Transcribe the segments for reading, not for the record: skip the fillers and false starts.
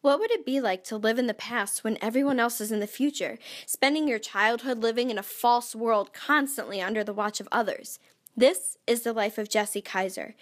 What would it be like to live in the past when everyone else is in the future, spending your childhood living in a false world constantly under the watch of others? This is the life of Jessie Kaiser.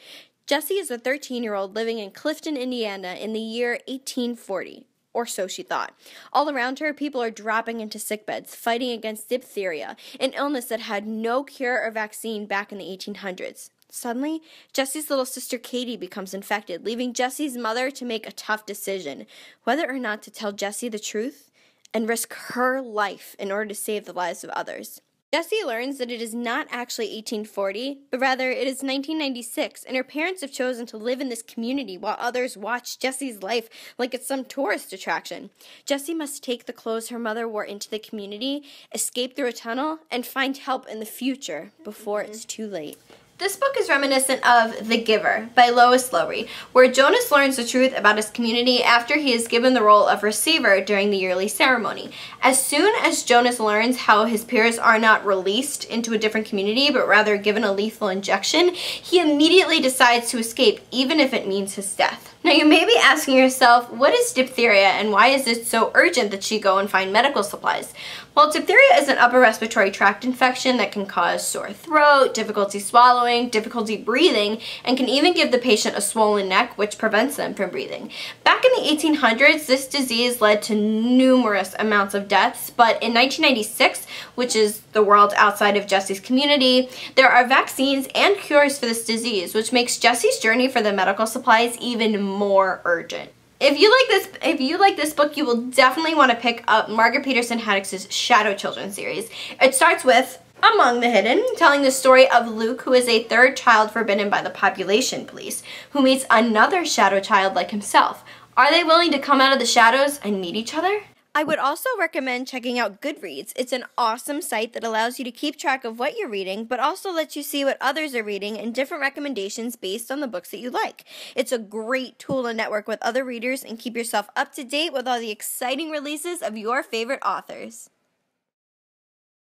Jessie is a 13-year-old living in Clifton, Indiana in the year 1840. Or so she thought. All around her, people are dropping into sickbeds, fighting against diphtheria, an illness that had no cure or vaccine back in the 1800s. Suddenly, Jessie's little sister Katie becomes infected, leaving Jessie's mother to make a tough decision, whether or not to tell Jessie the truth and risk her life in order to save the lives of others. Jessie learns that it is not actually 1840, but rather it is 1996, and her parents have chosen to live in this community while others watch Jessie's life like it's some tourist attraction. Jessie must take the clothes her mother wore into the community, escape through a tunnel, and find help in the future before it's too late. This book is reminiscent of The Giver by Lois Lowry, where Jonas learns the truth about his community after he is given the role of receiver during the yearly ceremony. As soon as Jonas learns how his peers are not released into a different community, but rather given a lethal injection, he immediately decides to escape, even if it means his death. Now you may be asking yourself, what is diphtheria and why is it so urgent that she go and find medical supplies? Well, diphtheria is an upper respiratory tract infection that can cause sore throat, difficulty swallowing, difficulty breathing, and can even give the patient a swollen neck, which prevents them from breathing. Back in the 1800s, this disease led to numerous amounts of deaths, but in 1996, which is the world outside of Jessie's community, there are vaccines and cures for this disease, which makes Jessie's journey for the medical supplies even more urgent. If you like this book, you will definitely want to pick up Margaret Peterson Haddock's Shadow Children series. It starts with Among the Hidden, telling the story of Luke, who is a third child forbidden by the population police, who meets another shadow child like himself. Are they willing to come out of the shadows and meet each other? I would also recommend checking out Goodreads. It's an awesome site that allows you to keep track of what you're reading, but also lets you see what others are reading and different recommendations based on the books that you like. It's a great tool to network with other readers and keep yourself up to date with all the exciting releases of your favorite authors.